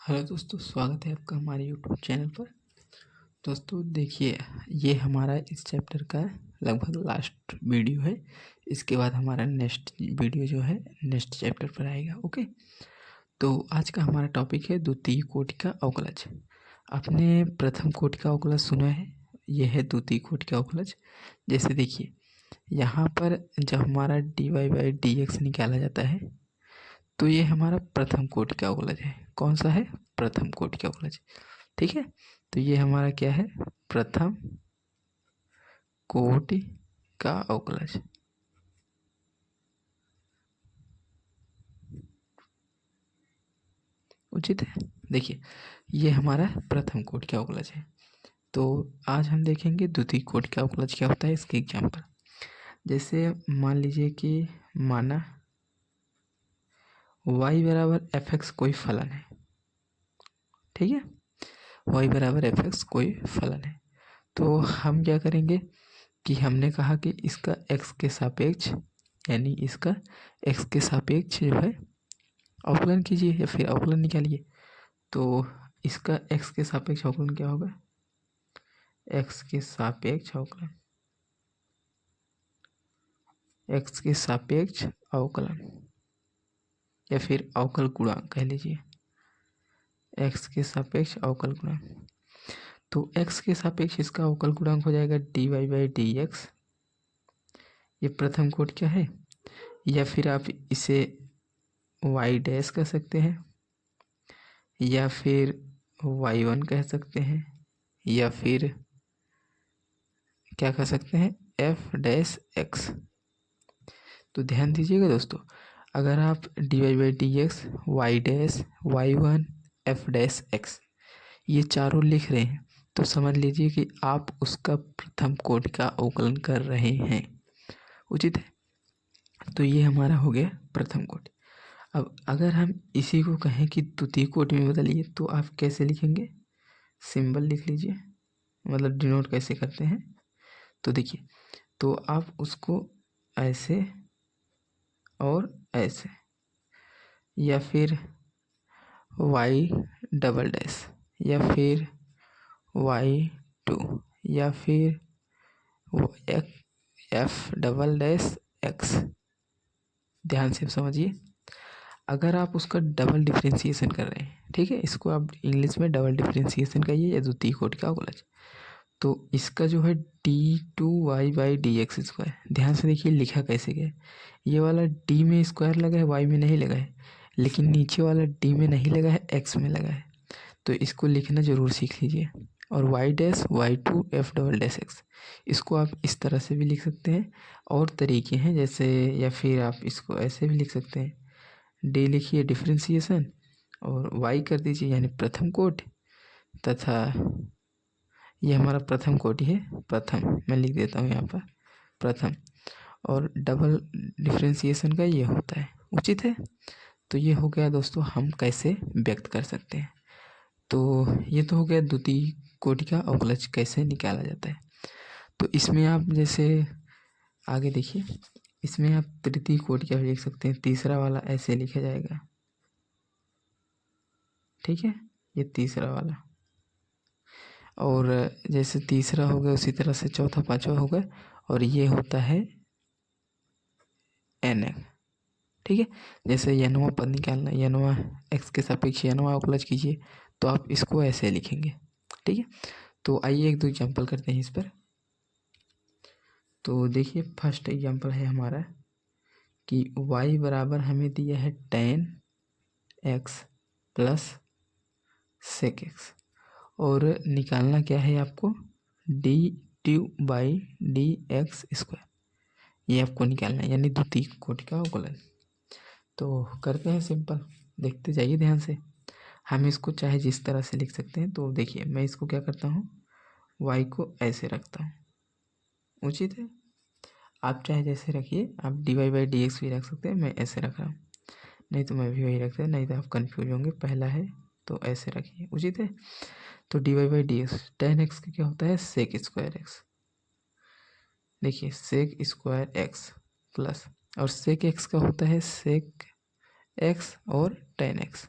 Hello दोस्तों, स्वागत है आपका हमारे यूट्यूब चैनल पर। दोस्तों देखिए, ये हमारा इस चैप्टर का लगभग लास्ट वीडियो है। इसके बाद हमारा नेक्स्ट वीडियो जो है नेक्स्ट चैप्टर पर आएगा। ओके, तो आज का हमारा टॉपिक है द्वितीय कोटि का अवकलज। आपने प्रथम कोटि का अवकलज सुना है, यह है द्वितीय कोटि का अवकलज। जैसे देखिए, यहाँ पर जब हमारा dy/dx निकाला जाता है तो ये हमारा प्रथम कोटि का अवकलज है। कौन सा है? प्रथम कोटि का अवकलज। ठीक है, तो ये हमारा क्या है? प्रथम कोटि का अवकलज। उचित है। देखिए, ये हमारा प्रथम कोटि का अवकलज है। तो आज हम देखेंगे द्वितीय कोटि का अवकलज क्या होता है, इसके एग्जाम्पल। जैसे मान लीजिए कि माना y बराबर fx कोई फलन है। ठीक है, y बराबर fx कोई फलन है। तो हम क्या करेंगे कि हमने कहा कि इसका x के सापेक्ष, यानी इसका x के सापेक्ष जो है अवकलन कीजिए या फिर अवकलन निकालिए। तो इसका x के सापेक्ष अवकलन क्या होगा? x के सापेक्ष अवकलन, x के सापेक्ष अवकलन या फिर अवकल गुणांक कह लीजिए, x के सापेक्ष अवकल गुणांक। तो x के सापेक्ष इसका अवकल गुणांक हो जाएगा dy/dx। ये प्रथम कोटि क्या है, या फिर आप इसे y डैश कह सकते हैं, या फिर y1 कह सकते हैं, या फिर क्या कह सकते हैं, f'(x). तो ध्यान दीजिएगा दोस्तों, अगर आप dy/dx, y dash, y1, f'(x) ये चारों लिख रहे हैं तो समझ लीजिए कि आप उसका प्रथम कोटि का अवकलन कर रहे हैं। उचित है। तो ये हमारा हो गया प्रथम कोटि। अब अगर हम इसी को कहें कि द्वितीय कोटि में बदलिए तो आप कैसे लिखेंगे? सिंबल लिख लीजिए, मतलब डिनोट कैसे करते हैं। तो देखिए, तो आप उसको ऐसे और ऐसे, या फिर y', या फिर y2, या फिर f'(x). ध्यान से समझिए, अगर आप उसका डबल डिफ्रेंसिएशन कर रहे हैं, ठीक है, इसको आप इंग्लिश में डबल डिफ्रेंसिएशन कहिए या द्वितीय कोटि का अवकलज। तो इसका जो है d2y/dx²। ध्यान से देखिए लिखा कैसे गया। ये वाला d में स्क्वायर लगा है, y में नहीं लगा है, लेकिन नीचे वाला d में नहीं लगा है, x में लगा है। तो इसको लिखना जरूर सीख लीजिए। और y डैश, y2, f'(x), इसको आप इस तरह से भी लिख सकते हैं। और तरीके हैं जैसे, या फिर आप इसको ऐसे भी लिख सकते हैं, d लिखिए डिफ्रेंसिएशन और y कर दीजिए यानी प्रथम कोटि, तथा ये हमारा प्रथम कोटि है। प्रथम मैं लिख देता हूँ यहाँ पर प्रथम, और डबल डिफ्रेंसिएशन का ये होता है। उचित है। तो ये हो गया दोस्तों, हम कैसे व्यक्त कर सकते हैं। तो ये तो हो गया द्वितीय कोटि का अवकलज कैसे निकाला जाता है। तो इसमें आप जैसे आगे देखिए, इसमें आप तृतीय कोटि का भी लिख सकते हैं। तीसरा वाला ऐसे लिखा जाएगा, ठीक है, ये तीसरा वाला। और जैसे तीसरा हो गया उसी तरह से चौथा पांचवा होगा, और ये होता है n। ठीक है, जैसे यनवा पद निकालना, यनवा x के सापेक्ष यनवा अवकलज कीजिए, तो आप इसको ऐसे लिखेंगे। ठीक है, तो आइए एक दो एग्जाम्पल करते हैं इस पर। तो देखिए, फर्स्ट एग्जाम्पल है हमारा कि y बराबर हमें दिया है tan x plus sec x, और निकालना क्या है आपको? d2/dx², ये आपको निकालना है, यानी द्वितीय कोटि का अवकलन। तो करते हैं सिंपल, देखते जाइए ध्यान से। हम इसको चाहे जिस तरह से लिख सकते हैं। तो देखिए, मैं इसको क्या करता हूँ, y को ऐसे रखता हूँ। उचित है। आप चाहे जैसे रखिए, आप dy/dx भी रख सकते हैं, मैं ऐसे रख रहा हूँ, नहीं तो मैं भी वही रखता हूँ, नहीं तो आप कन्फ्यूज होंगे। पहला है तो ऐसे रखिए। उचित है। तो dy/dx, tan x का क्या होता है? sec²x। देखिए, sec²x प्लस, और sec x का होता है sec x और tan x।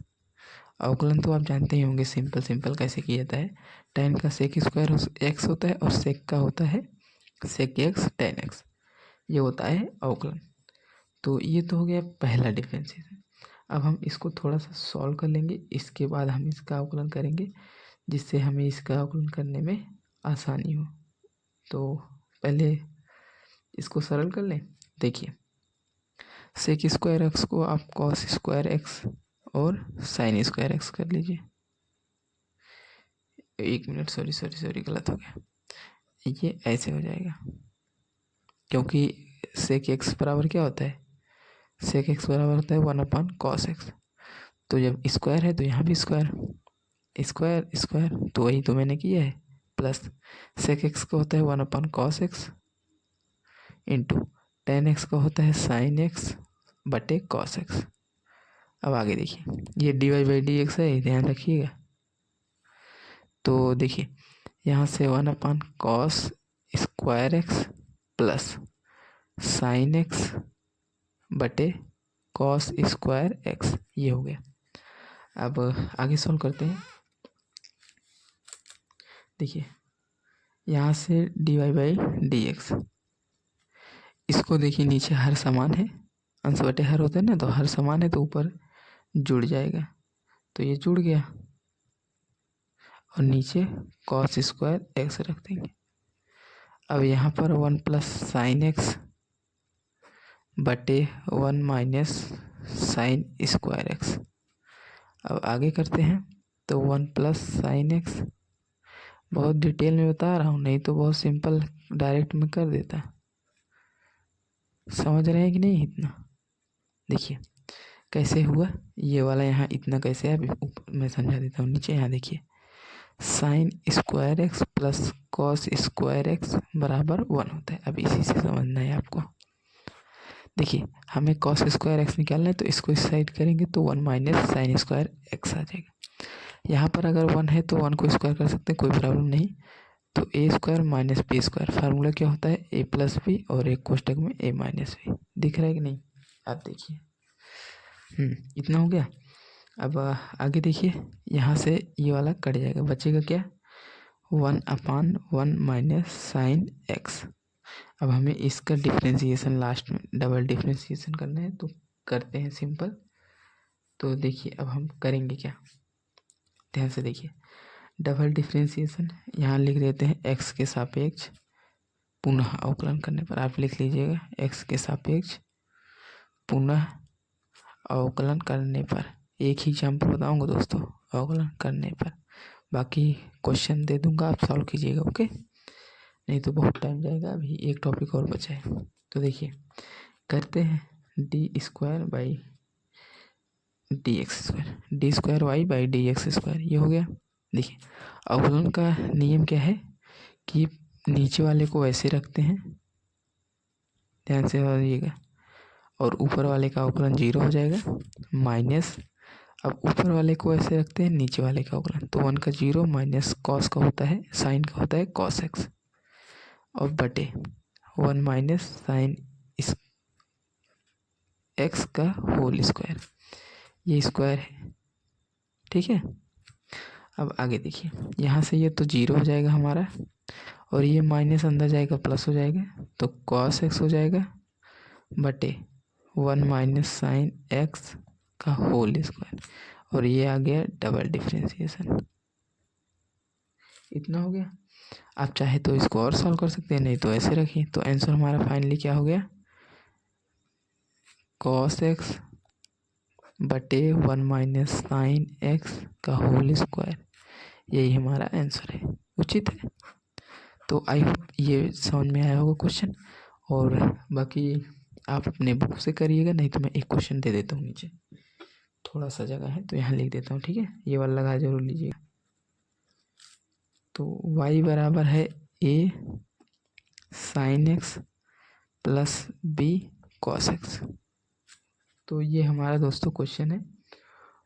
अवकलन तो आप जानते ही होंगे सिंपल कैसे किया जाता है। tan का सेक स्क्वायर एक्स होता है और सेक का होता है सेक एक्स tan एक्स, ये होता है अवकलन। तो ये तो हो गया पहला डिफरेंशिएशन। अब हम इसको थोड़ा सा सॉल्व कर लेंगे, इसके बाद हम इसका अवकलन करेंगे जिससे हमें इसका अवकलन करने में आसानी हो। तो पहले इसको सरल कर लें। देखिए सेक स्क्वायर एक्स को आप कॉस स्क्वायर एक्स और साइन स्क्वायर एक्स कर लीजिए। एक मिनट, सॉरी गलत हो गया। ये ऐसे हो जाएगा क्योंकि सेक एक्स बराबर क्या होता है, सेक एक्स बराबर होता है 1/cos x। तो जब स्क्वायर है तो यहाँ भी स्क्वायर स्क्वायर स्क्वायर, तो वही तो मैंने किया है। प्लस सेक एक्स का होता है 1/cos x into tan x का होता है sin x बटे cos x। अब आगे देखिए ये dy/dx है, ध्यान रखिएगा। तो देखिए यहाँ से 1/cos square x plus sine x बटे कॉस स्क्वायर एक्स, ये हो गया। अब आगे सॉल्व करते हैं। देखिए यहाँ से dy/dx, इसको देखिए नीचे हर समान है, अंश बटे हर होता है ना, तो हर समान है तो ऊपर जुड़ जाएगा, तो ये जुड़ गया और नीचे कॉस स्क्वायर एक्स रख देंगे। अब यहाँ पर 1 प्लस साइन एक्स बटे 1 माइनस साइन स्क्वायर एक्स। अब आगे करते हैं तो 1 प्लस साइन एक्स, बहुत डिटेल में बता रहा हूँ, नहीं तो बहुत सिंपल डायरेक्ट में कर देता। समझ रहे हैं कि नहीं इतना? देखिए कैसे हुआ ये वाला, यहाँ इतना कैसे है मैं समझा देता हूँ। नीचे यहाँ देखिए sine square x plus cos square x बराबर 1 होता है। अब इसी से समझना है आपको। देखिए हमें कॉस स्क्वायर एक्स निकालना है, तो इसको इस साइड करेंगे तो 1 माइनस साइन स्क्वायर एक्स आ जाएगा। यहाँ पर अगर 1 है तो 1 को स्क्वायर कर सकते हैं, कोई प्रॉब्लम नहीं। तो A square minus B square, formula क्या होता है ए प्लस बी और एक कोष्टक में ए माइनस बी। दिख रहा है कि नहीं? आप देखिए इतना हो गया। अब आगे देखिए यहाँ से ये वाला कट जाएगा, बचेगा क्या 1/1 माइनस साइन एक्स। अब हमें इसका डिफ्रेंसिएशन लास्ट में डबल डिफ्रेंसिएशन करना है, तो करते हैं सिंपल। तो देखिए अब हम करेंगे क्या, ध्यान से देखिए। डबल डिफ्रेंसिएशन यहाँ लिख देते हैं एक्स के सापेक्ष पुनः अवकलन करने पर। आप लिख लीजिएगा एक्स के सापेक्ष पुनः अवकलन करने पर। एक ही एग्जाम्पल बताऊंगा दोस्तों अवकलन करने पर, बाकी क्वेश्चन दे दूंगा, आप सॉल्व कीजिएगा। ओके, नहीं तो बहुत टाइम जाएगा, अभी एक टॉपिक और बचा है। तो देखिए करते हैं D square by D X square, D square Y by D X square, ये हो गया। देखिए अवकलन का नियम क्या है कि नीचे वाले को ऐसे रखते हैं, ध्यान से समझिएगा, और ऊपर वाले का अवकलन 0 हो जाएगा माइनस। अब ऊपर वाले को ऐसे रखते हैं, नीचे वाले का अवकलन, तो 1 का 0 माइनस कॉस का होता है साइन का होता है कॉस एक्स, और बटे 1 माइनस साइन एक्स का होल स्क्वायर, ये स्क्वायर है, ठीक है। अब आगे देखिए यहाँ से ये तो 0 हो जाएगा हमारा, और ये माइनस अंदर जाएगा प्लस हो जाएगा, तो कॉस एक्स हो जाएगा बटे 1 माइनस साइन एक्स का होल स्क्वायर, और ये आ गया डबल डिफ्रेंसिएशन। इतना हो गया। आप चाहे तो इसको और सॉल्व कर सकते हैं, नहीं तो ऐसे रखिए। तो आंसर हमारा फाइनली क्या हो गया, कॉस एक्स बटे 1 माइनस साइन एक्स का होल स्क्वायर, यही हमारा आंसर है। उचित है। तो आई होप ये समझ में आया होगा क्वेश्चन, और बाकी आप अपने बुक से करिएगा, नहीं तो मैं एक क्वेश्चन दे देता हूँ नीचे, थोड़ा सा जगह है तो यहाँ लिख देता हूँ, ठीक है। ये वाला लगा जरूर लीजिएगा। तो y बराबर है a sine x plus b cos x. तो ये हमारा दोस्तों क्वेश्चन है,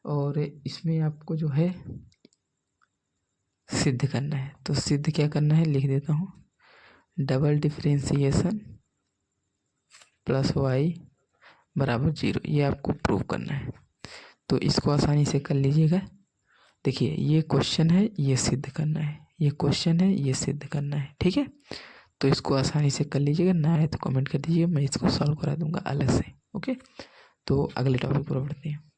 और इसमें आपको जो है सिद्ध करना है। तो सिद्ध क्या करना है लिख देता हूँ, डबल डिफ्रेंसिएशन प्लस वाई बराबर 0, ये आपको प्रूव करना है। तो इसको आसानी से कर लीजिएगा। देखिए ये क्वेश्चन है, ये सिद्ध करना है, ये क्वेश्चन है, ये सिद्ध करना है, ठीक है। तो इसको आसानी से कर लीजिएगा, ना है तो कमेंट कर दीजिए, मैं इसको सॉल्व करा दूंगा अलग से। ओके, तो अगले टॉपिक पर बढ़ते हैं।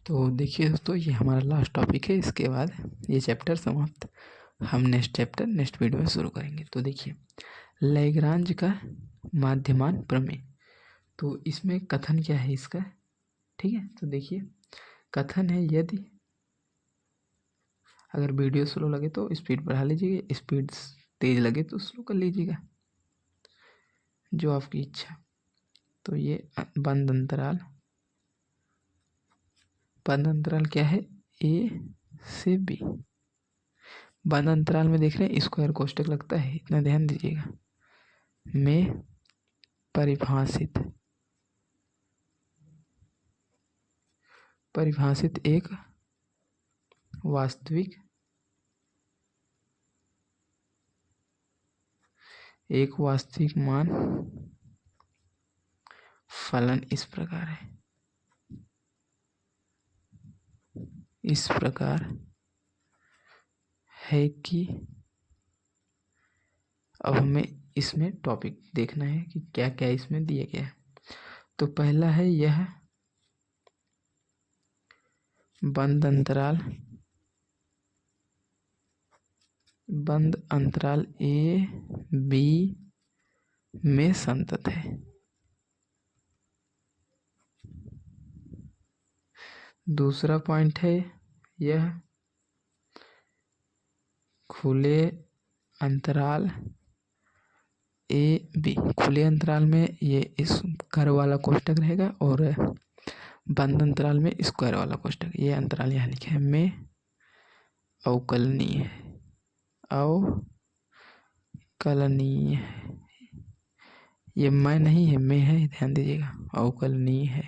तो देखिए दोस्तों, ये हमारा लास्ट टॉपिक है, इसके बाद ये चैप्टर समाप्त। हम नेक्स्ट चैप्टर नेक्स्ट वीडियो में शुरू करेंगे। तो देखिए, लैग्रांज का माध्यमान प्रमेय। तो इसमें कथन क्या है इसका, ठीक है। तो देखिए कथन है, यदि अगर वीडियो स्लो लगे तो स्पीड बढ़ा लीजिएगा, स्पीड तेज लगे तो स्लो कर लीजिएगा, जो आपकी इच्छा। तो ये बंद अंतराल, बंद अंतराल क्या है, ए से बी। बंद अंतराल में देख रहे हैं स्क्वायर कोष्टक लगता है, इतना ध्यान दीजिएगा। में परिभाषित एक वास्तविक मान फलन इस प्रकार है, इस प्रकार है कि अब हमें इसमें टॉपिक देखना है कि क्या क्या इसमें दिया गया है। तो पहला है यह बंद अंतराल ए बी में संतत है। दूसरा पॉइंट है यह खुले अंतराल ए बी, खुले अंतराल में ये इस कर्व वाला कोष्टक रहेगा और बंद अंतराल में स्क्वायर वाला कोष्टक, ये अंतराल यहाँ लिखे हैं, में अवकलनीय है, अवकलनीय है। ये मैं नहीं है, में है, ध्यान दीजिएगा, अवकलनीय है।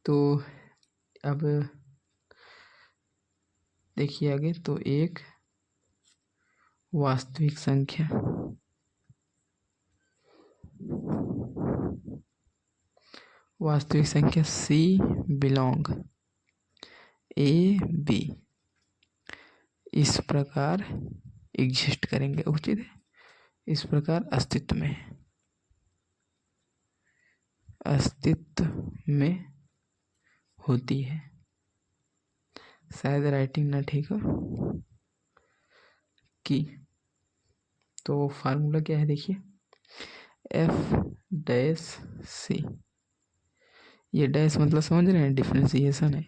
तो अब देखिए आगे, तो एक वास्तविक संख्या C बिलोंग ए बी इस प्रकार एग्जिस्ट करेंगे, उचित है, इस प्रकार अस्तित्व में होती है। शायद राइटिंग ना ठीक हो कि, तो फार्मूला क्या है देखिए, F'(C), ये डैश मतलब समझ रहे हैं, डिफ्रेंसिएशन है,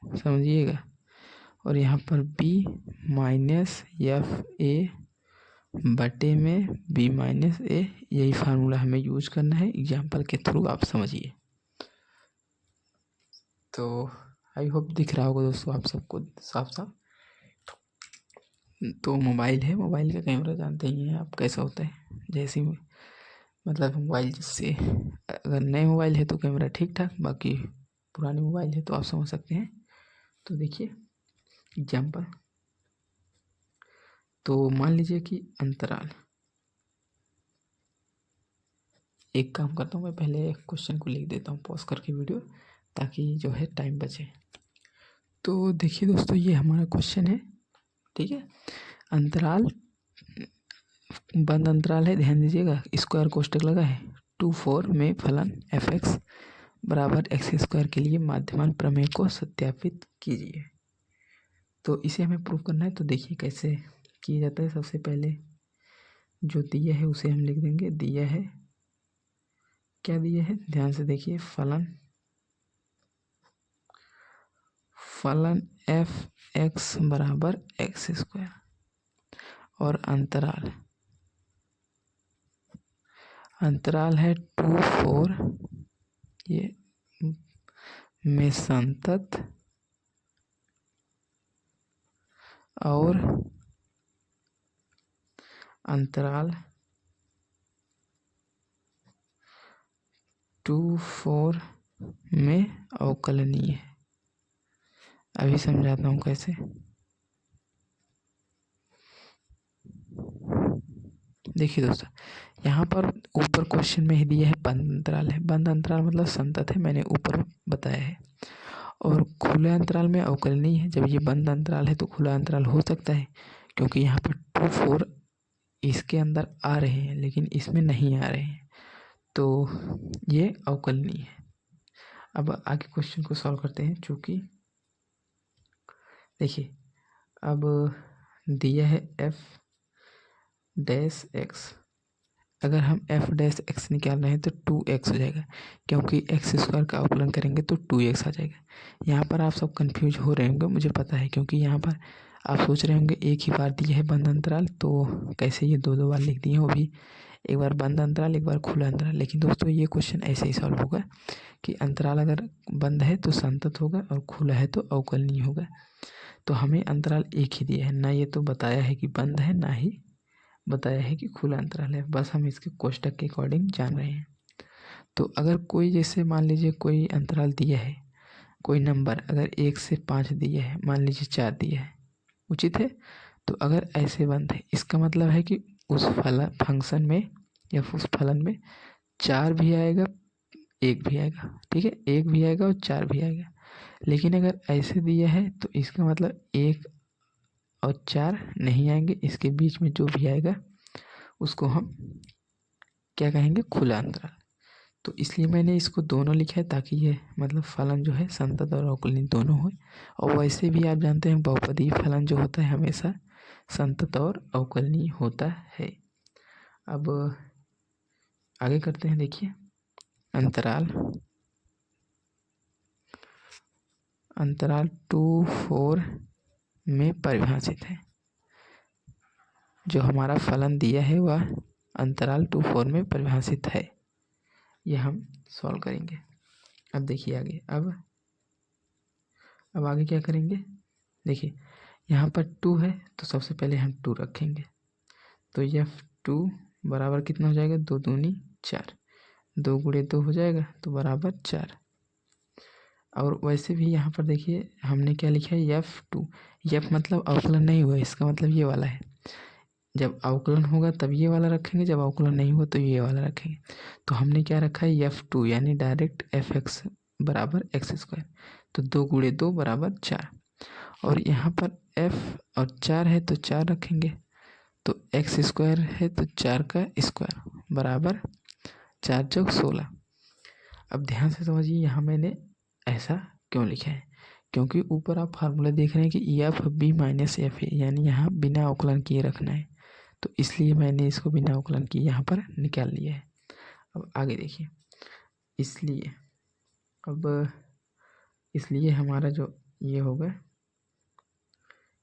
समझिएगा। और यहाँ पर B माइनस FA बटे में B माइनस A, यही फार्मूला हमें यूज करना है एग्जाम्पल के थ्रू, आप समझिए। तो आई होप दिख रहा होगा दोस्तों आप सबको साफ साफ। तो मोबाइल है, मोबाइल का कैमरा जानते ही हैं आप कैसा होता है, जैसे मतलब मोबाइल से, अगर नए मोबाइल है तो कैमरा ठीक ठाक, बाकी पुराने मोबाइल है तो आप समझ सकते हैं। तो देखिए एग्जाम्पल, तो मान लीजिए कि अंतराल, एक काम करता हूँ मैं, पहले क्वेश्चन को लिख देता हूँ पॉज करके वीडियो, ताकि जो है टाइम बचे। तो देखिए दोस्तों, ये हमारा क्वेश्चन है, ठीक है। अंतराल बंद अंतराल है, ध्यान दीजिएगा, स्क्वायर कोष्टक लगा है, 2, 4 में फलन f(x) बराबर x² के लिए माध्यमान प्रमेय को सत्यापित कीजिए। तो इसे हमें प्रूव करना है। तो देखिए कैसे किया जाता है। सबसे पहले जो दिया है उसे हम लिख देंगे। दिया है, क्या दिया है, ध्यान से देखिए, फलन f(x) बराबर x², और अंतराल है 2, 4 ये में संतत, और अंतराल 2, 4 में अवकलनीय है। अभी समझाता हूँ कैसे। देखिए दोस्तों, यहाँ पर ऊपर क्वेश्चन में ही दिया है बंद अंतराल है, बंद अंतराल मतलब संतत है, मैंने ऊपर बताया है। और खुला अंतराल में अवकल नहीं है। जब ये बंद अंतराल है तो खुला अंतराल हो सकता है, क्योंकि यहाँ पर 2 4 इसके अंदर आ रहे हैं लेकिन इसमें नहीं आ रहे हैं, तो ये अवकलनीय है। अब आगे क्वेश्चन को सॉल्व करते हैं। चूँकि देखिए अब दिया है f डैश x, अगर हम f डैश x निकाल रहे हैं तो 2x हो जाएगा, क्योंकि x स्क्वायर का अवकलन करेंगे तो 2x आ जाएगा। यहाँ पर आप सब कंफ्यूज हो रहे होंगे, मुझे पता है, क्योंकि यहाँ पर आप सोच रहे होंगे एक ही बार दिया है बंद अंतराल, तो कैसे ये दो बार लिख दिए, वो भी एक बार बंद अंतराल एक बार खुला अंतराल। लेकिन दोस्तों ये क्वेश्चन ऐसे ही सॉल्व होगा कि अंतराल अगर बंद है तो संतत होगा और खुला है तो अवकलनीय होगा। तो हमें अंतराल एक ही दिया है, ना ये तो बताया है कि बंद है, ना ही बताया है कि खुला अंतराल है, बस हम इसके कोष्टक के अकॉर्डिंग जान रहे हैं। तो अगर कोई, जैसे मान लीजिए कोई अंतराल दिया है, कोई नंबर अगर 1 से 5 दिया है, मान लीजिए 4 दिया है, उचित है। तो अगर ऐसे बंद है, इसका मतलब है कि उस फंक्शन में या उस फलन में 4 भी आएगा, 1 भी आएगा, ठीक है, 1 भी आएगा और 4 भी आएगा। लेकिन अगर ऐसे दिया है तो इसका मतलब 1 और 4 नहीं आएंगे, इसके बीच में जो भी आएगा उसको हम क्या कहेंगे, खुला अंतराल। तो इसलिए मैंने इसको दोनों लिखा है, ताकि ये मतलब फलन जो है संतत और अवकलनीय दोनों हो। और वैसे भी आप जानते हैं बहुपदीय फलन जो होता है हमेशा संतत और अवकलनीय होता है। अब आगे करते हैं। देखिए अंतराल 2 4 में परिभाषित है। जो हमारा फलन दिया है वह अंतराल 2 4 में परिभाषित है। यह हम सॉल्व करेंगे। अब देखिए आगे, अब आगे क्या करेंगे। देखिए यहाँ पर 2 है तो सबसे पहले हम 2 रखेंगे, तो f2 बराबर कितना हो जाएगा, 2 दूनी 4, 2 गुणे 2 हो जाएगा तो बराबर 4। और वैसे भी यहाँ पर देखिए हमने क्या लिखा है, f2, f मतलब अवकलन नहीं हुआ, इसका मतलब ये वाला है। जब अवकलन होगा तब ये वाला रखेंगे, जब अवकलन नहीं हुआ तो ये वाला रखेंगे। तो हमने क्या रखा है, f2 यानी डायरेक्ट fx बराबर x स्क्वायर, तो 2 गुणे 2 बराबर 4। और यहाँ पर f और 4 है तो 4 रखेंगे, तो x स्क्वायर है तो 4 का स्क्वायर बराबर 4 चौक 16। अब ध्यान से समझिए यहाँ मैंने ऐसा क्यों लिखा है, क्योंकि ऊपर आप फार्मूला देख रहे हैं कि एफ बी माइनस एफ है, यानी यहाँ बिना अवकलन किए रखना है, तो इसलिए मैंने इसको बिना अवकलन किए यहाँ पर निकाल लिया है। अब आगे देखिए, इसलिए हमारा जो ये होगा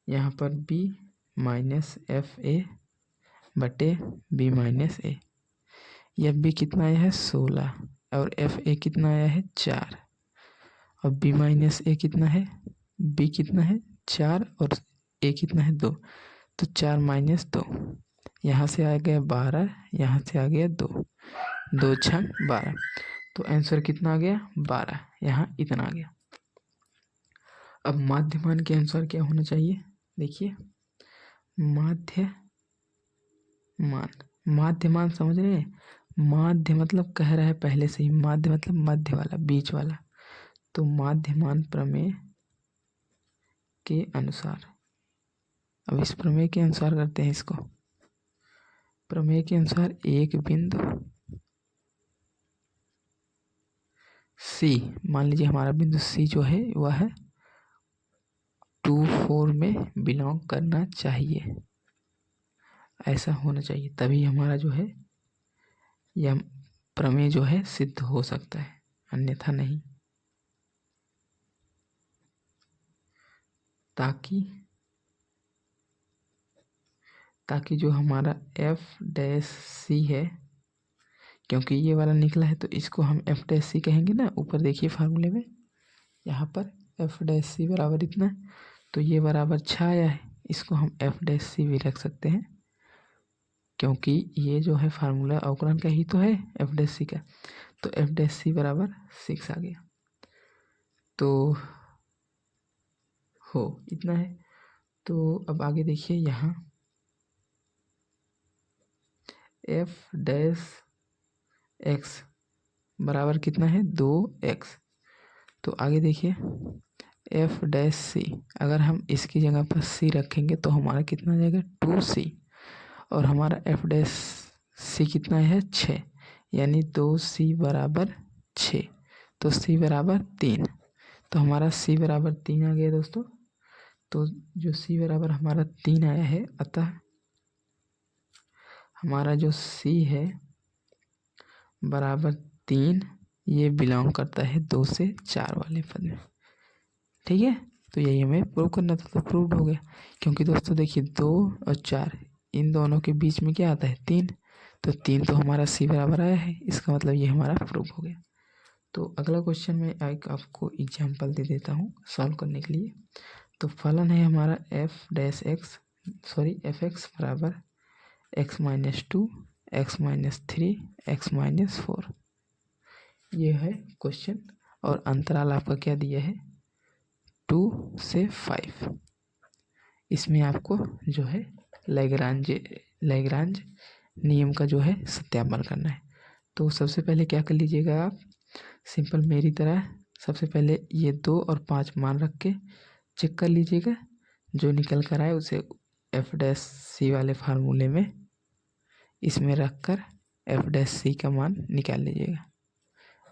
यहाँ पर b माइनस एफ ए बटे b माइनस ए। यह b कितना आया है 16 और एफ ए कितना आया है 4, और b माइनस ए कितना है, b कितना है 4 और a कितना है 2, तो 4 माइनस 2, यहाँ से आ गया 12, यहाँ से आ गया 2, 2 6 12, तो आंसर कितना आ गया 12, यहाँ इतना आ गया। अब माध्यमान के अनुसार क्या होना चाहिए, देखिए माध्यमान समझ रहे हैं, माध्य मतलब कह रहा है पहले से ही, माध्य मतलब मध्य वाला, बीच वाला, तो माध्यमान प्रमेय के अनुसार, अब इस प्रमेय के अनुसार करते हैं इसको। प्रमेय के अनुसार एक बिंदु C, मान लीजिए हमारा बिंदु C जो है वह है 2 4 में बिलोंग करना चाहिए, ऐसा होना चाहिए, तभी हमारा जो है यह प्रमेय जो है सिद्ध हो सकता है, अन्यथा नहीं। ताकि जो हमारा एफ डैश सी है, क्योंकि ये वाला निकला है तो इसको हम एफ डैश सी कहेंगे ना। ऊपर देखिए फार्मूले में यहाँ पर एफ डैश सी बराबर इतना, तो ये बराबर 6 आया है, इसको हम एफ डैश सी भी रख सकते हैं, क्योंकि ये जो है फार्मूला अवकलन का ही तो है एफ डैश सी का, तो एफ डैश सी बराबर 6 आ गया, तो हो इतना है। तो अब आगे देखिए यहाँ एफ डैश एक्स बराबर कितना है 2x, तो आगे देखिए एफ डैश सी, अगर हम इसकी जगह पर सी रखेंगे तो हमारा कितना आ जाएगा 2c, और हमारा एफ डैश सी कितना है 6, यानी 2c बराबर 6, तो c बराबर 3, तो हमारा c बराबर 3 आ गया दोस्तों। तो जो c बराबर हमारा 3 आया है, अतः हमारा जो c है बराबर 3, ये बिलोंग करता है 2 से 4 वाले पद में। ठीक है, तो यही हमें प्रूव करना था, तो प्रूव हो गया। क्योंकि दोस्तों देखिए 2 और 4 इन दोनों के बीच में क्या आता है 3, तो 3 तो हमारा c बराबर आया है, इसका मतलब ये हमारा प्रूव हो गया। तो अगला क्वेश्चन में एक आपको एग्जाम्पल दे देता हूँ सॉल्व करने के लिए। तो फलन है हमारा एफ एक्स बराबर x-2, x-3, x-4, ये है क्वेश्चन। और अंतराल आपका क्या दिया है 2 से 5। इसमें आपको जो है लैग्रांज नियम का जो है सत्यापन करना है। तो सबसे पहले क्या कर लीजिएगा आप, सिंपल मेरी तरह सबसे पहले ये 2 और 5 मान रख के चेक कर लीजिएगा, जो निकल कर आए उसे एफ डैश सी वाले फार्मूले में इसमें रख कर एफ डैश सी का मान निकाल लीजिएगा।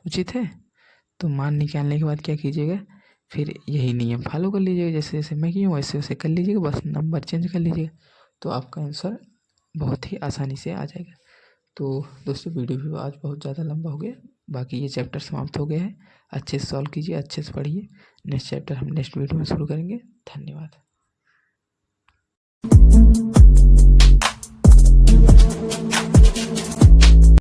उचित है। तो मान निकालने के बाद क्या कीजिएगा, फिर यही नियम फॉलो कर लीजिएगा, जैसे जैसे मैं किया हूँ वैसे वैसे कर लीजिएगा, बस नंबर चेंज कर लीजिएगा, तो आपका आंसर बहुत ही आसानी से आ जाएगा। तो दोस्तों वीडियो भी आज बहुत ज़्यादा लंबा हो गया, बाकी ये चैप्टर समाप्त हो गया है। अच्छे से सॉल्व कीजिए, अच्छे से पढ़िए। नेक्स्ट चैप्टर हम नेक्स्ट वीडियो में शुरू करेंगे। धन्यवाद।